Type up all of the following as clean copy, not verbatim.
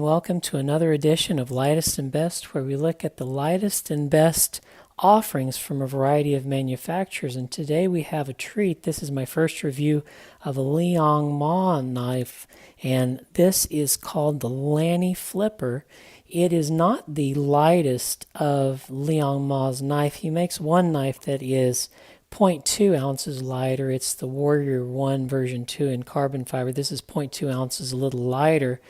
welcome to another edition of Lightest and Best, where we look at the lightest and best offerings from a variety of manufacturers. And today we have a treat. This is my first review of a Liong Mah knife, and this is called the Lanny Flipper. It is not the lightest of Liong Mah's knife. He makes one knife that is 0.2 ounces lighter. It's the Warrior 1 version 2 in carbon fiber. This is 0.2 ounces, a little lighter.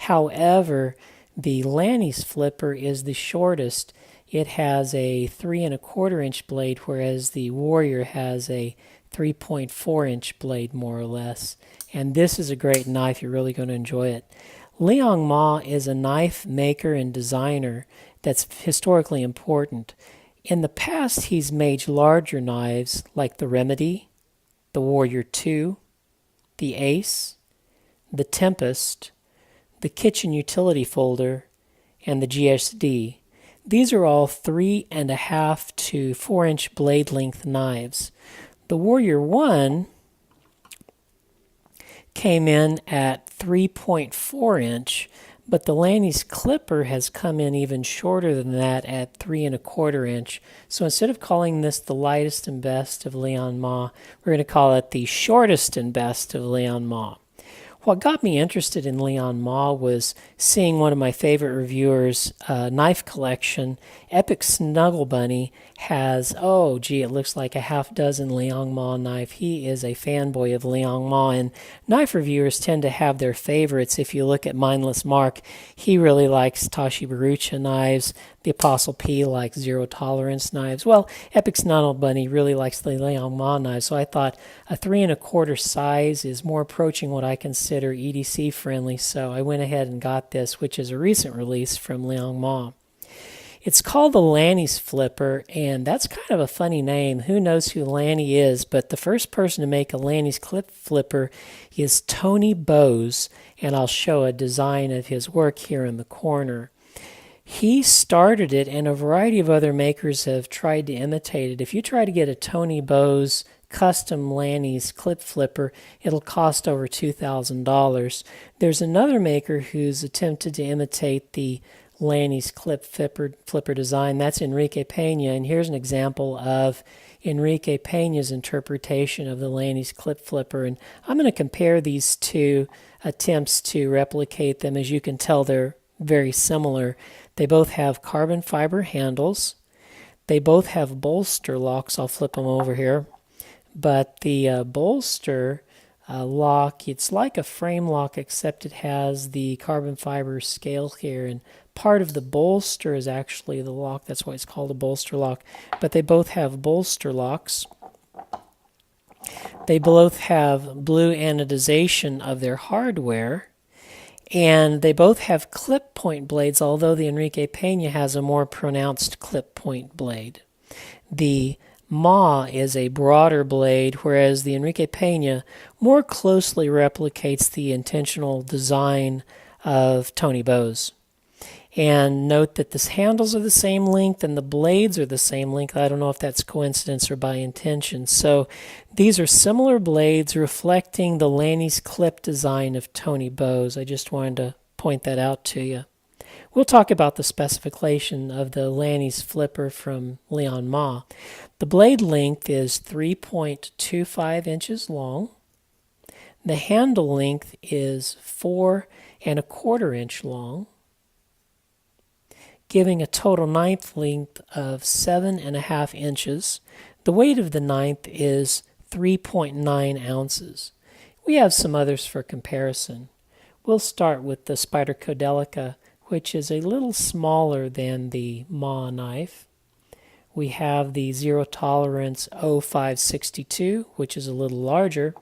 However, the Lanny's flipper is the shortest. It has a 3¼ inch blade, whereas the Warrior has a 3.4 inch blade, more or less. And this is a great knife. You're really going to enjoy it. Liong Mah is a knife maker and designer that's historically important. In the past, he's made larger knives like the Remedy, the Warrior 2, the Ace, the Tempest, the Kitchen Utility Folder, and the GSD. These are all 3.5 to 4 inch blade length knives. The Warrior 1 came in at 3.4 inch, but the Lanny's Clipper has come in even shorter than that at 3¼ inch. So instead of calling this the lightest and best of Liong Mah, we're going to call it the shortest and best of Liong Mah. What got me interested in Liong Mah was seeing one of my favorite reviewers' knife collection. Epic Snuggle Bunny has, it looks like a half dozen Liong Mah knife. He is a fanboy of Liong Mah, and knife reviewers tend to have their favorites. If you look at Mindless Mark, he really likes Tashi-Barucha knives. The Apostle P likes Zero Tolerance knives. Well, Epic Snuggle Bunny really likes the Liong Mah knives, so I thought a 3¼ size is more approaching what I consider EDC friendly, so I went ahead and got this, which is a recent release from Liong Mah. It's called the Lanny's Flipper, and that's kind of a funny name. Who knows who Lanny is, but the first person to make a Lanny's clip flipper is Tony Bose, and I'll show a design of his work here in the corner. He started it, and a variety of other makers have tried to imitate it. If you try to get a Tony Bose custom Lanny's clip flipper, it'll cost over $2,000. There's another maker who's attempted to imitate the Lanny's clip flipper design. That's Enrique Pena, and here's an example of Enrique Pena's interpretation of the Lanny's clip flipper. And I'm going to compare these two attempts to replicate them. As you can tell, they're very similar. They both have carbon fiber handles. They both have bolster locks. I'll flip them over here. But the bolster lock, it's like a frame lock, except it has the carbon fiber scale here, and part of the bolster is actually the lock. That's why it's called a bolster lock. But they both have bolster locks. They both have blue anodization of their hardware, and they both have clip point blades, although the Enrique Pena has a more pronounced clip point blade. The Mah is a broader blade, whereas the Enrique Pena more closely replicates the intentional design of Tony Bose. And note that the handles are the same length and the blades are the same length. I don't know if that's coincidence or by intention. So these are similar blades reflecting the Lanny's clip design of Tony Bose. I just wanted to point that out to you. We'll talk about the specification of the Lanny's flipper from Liong Mah. The blade length is 3.25 inches long. The handle length is 4¼ inch long, giving a total ninth length of 7.5 inches. The weight of the ninth is 3.9 ounces. We have some others for comparison. We'll start with the Spyderco, which is a little smaller than the Mah knife. We have the Zero Tolerance 0562, which is a little larger.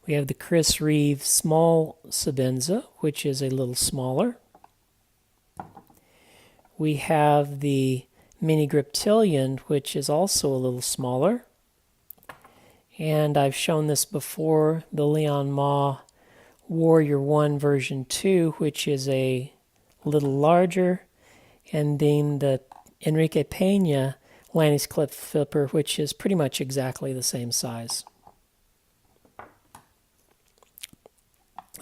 We have the Chris Reeve Small Sabenza, which is a little smaller. We have the Mini Griptilian, which is also a little smaller. And I've shown this before, the Liong Mah Warrior 1 version 2, which is a little larger. And then the Enrique Pena Lanny's clip flipper, which is pretty much exactly the same size.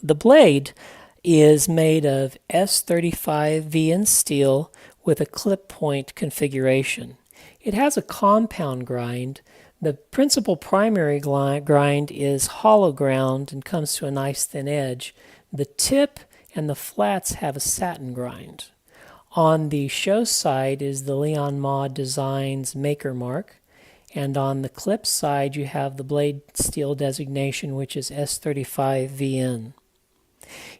The blade is made of S35 VN steel with a clip point configuration. It has a compound grind. The principal primary grind is hollow ground and comes to a nice thin edge. The tip and the flats have a satin grind. On the show side is the Liong Mah Design's maker mark, and on the clip side you have the blade steel designation, which is S35 VN.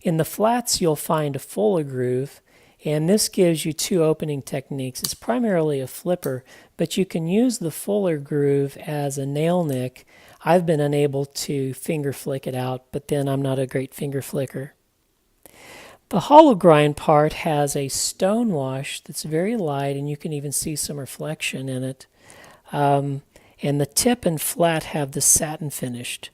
In the flats you'll find a fuller groove, and this gives you two opening techniques. It's primarily a flipper, but you can use the fuller groove as a nail nick. I've been unable to finger flick it out, but then I'm not a great finger flicker. The hollow grind part has a stone wash that's very light, and you can even see some reflection in it. And the tip and flat have the satin finished.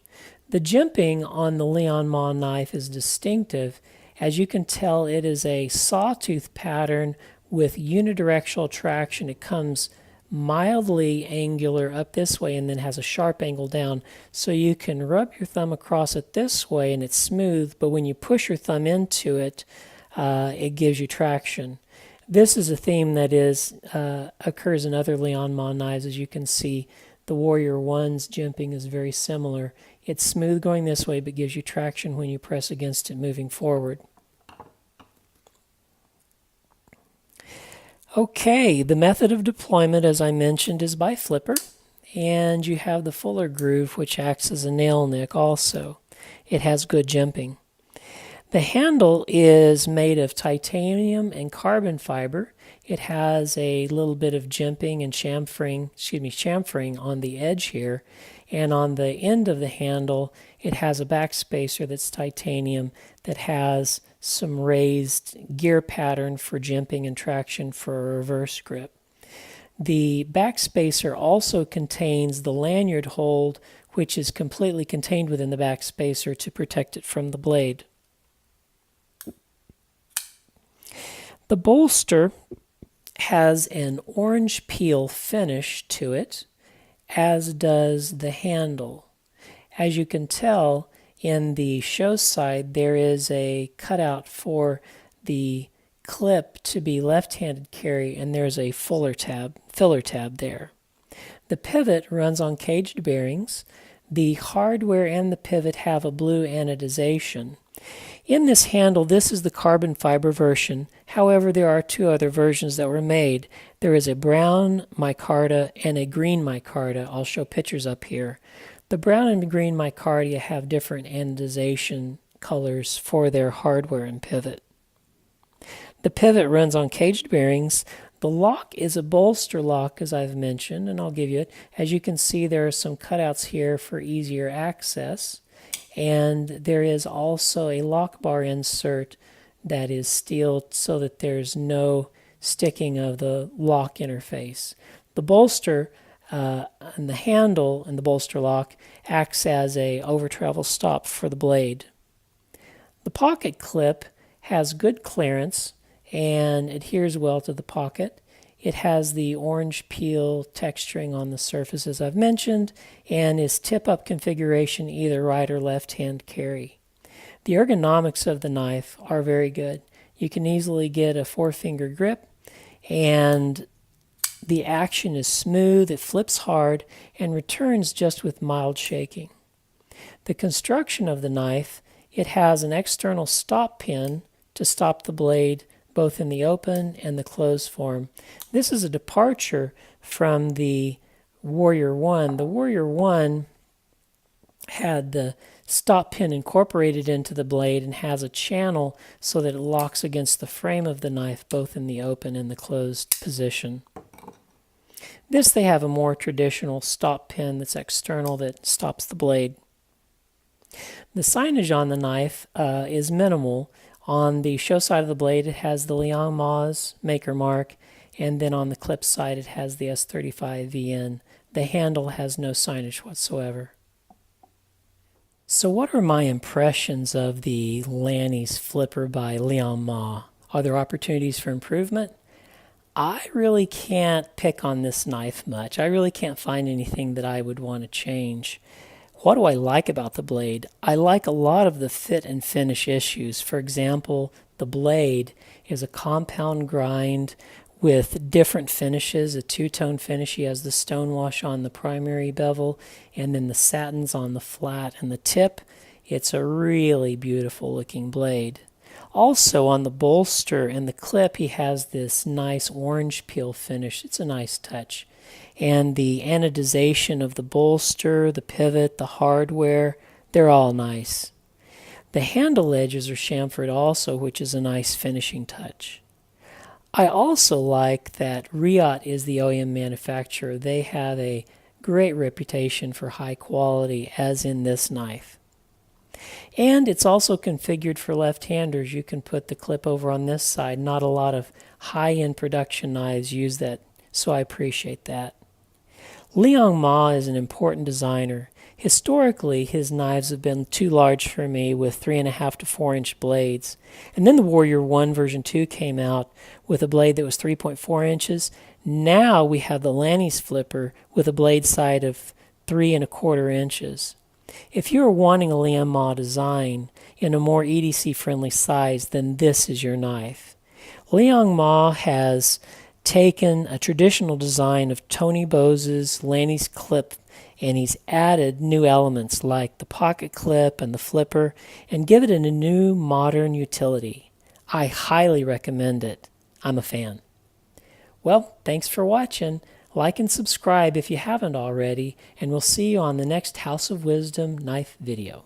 The jimping on the Liong Mah knife is distinctive. As you can tell, it is a sawtooth pattern with unidirectional traction. It comes mildly angular up this way and then has a sharp angle down. So you can rub your thumb across it this way and it's smooth, but when you push your thumb into it, it gives you traction. This is a theme that occurs in other Liong Mah knives. As you can see, the Warrior 1's jimping is very similar. It's smooth going this way, but gives you traction when you press against it moving forward. Okay, the method of deployment, as I mentioned, is by flipper, and you have the fuller groove, which acts as a nail nick also. It has good jimping. The handle is made of titanium and carbon fiber. It has a little bit of jimping and chamfering on the edge here, and on the end of the handle it has a backspacer that's titanium that has some raised gear pattern for jimping and traction for a reverse grip. The backspacer also contains the lanyard hold, which is completely contained within the backspacer to protect it from the blade. The bolster has an orange peel finish to it, as does the handle. As you can tell, in the show side there is a cutout for the clip to be left-handed carry, and there's a filler tab there. The pivot runs on caged bearings. The hardware and the pivot have a blue anodization. In this handle, this is the carbon fiber version. However, there are two other versions that were made. There is a brown micarta and a green micarta. I'll show pictures up here. The brown and the green micarta have different anodization colors for their hardware and pivot. The pivot runs on caged bearings. The lock is a bolster lock, as I've mentioned, and I'll give you it. As you can see, there are some cutouts here for easier access. And there is also a lock bar insert that is steeled so that there's no sticking of the lock interface. The bolster and the handle and the bolster lock acts as a over travel stop for the blade. The pocket clip has good clearance and adheres well to the pocket. It has the orange peel texturing on the surface, as I've mentioned, and is tip-up configuration, either right or left-hand carry. The ergonomics of the knife are very good. You can easily get a 4-finger grip, and the action is smooth, it flips hard, and returns just with mild shaking. The construction of the knife, it has an external stop pin to stop the blade both in the open and the closed form. This is a departure from the Warrior 1. The Warrior 1 had the stop pin incorporated into the blade and has a channel so that it locks against the frame of the knife both in the open and the closed position. This, they have a more traditional stop pin that's external that stops the blade. The signage on the knife is minimal. On the show side of the blade, it has the Liong Mah's maker mark, and then on the clip side, it has the S35 VN. The handle has no signage whatsoever. So what are my impressions of the Lanny's flipper by Liong Mah? Are there opportunities for improvement? I really can't pick on this knife much. I really can't find anything that I would want to change. What do I like about the blade? I like a lot of the fit and finish issues. For example, the blade is a compound grind with different finishes, a two-tone finish. He has the stonewash on the primary bevel and then the satins on the flat and the tip. It's a really beautiful looking blade. Also on the bolster and the clip, he has this nice orange peel finish. It's a nice touch. And the anodization of the bolster, the pivot, the hardware, they're all nice. The handle edges are chamfered also, which is a nice finishing touch. I also like that Riot is the OEM manufacturer. They have a great reputation for high quality, as in this knife. And it's also configured for left-handers. You can put the clip over on this side. Not a lot of high-end production knives use that, so I appreciate that. Liong Mah is an important designer. Historically, his knives have been too large for me with 3.5 to 4 inch blades. And then the Warrior 1 version 2 came out with a blade that was 3.4 inches. Now we have the Lanny's flipper with a blade side of 3.25 inches. If you're wanting a Liong Mah design in a more EDC friendly size, then this is your knife. Liong Mah has taken a traditional design of Tony Bose's Lanny's clip and he's added new elements like the pocket clip and the flipper and give it a new modern utility. I highly recommend it. I'm a fan. Well, thanks for watching. Like and subscribe if you haven't already, and we'll see you on the next House of Wisdom knife video.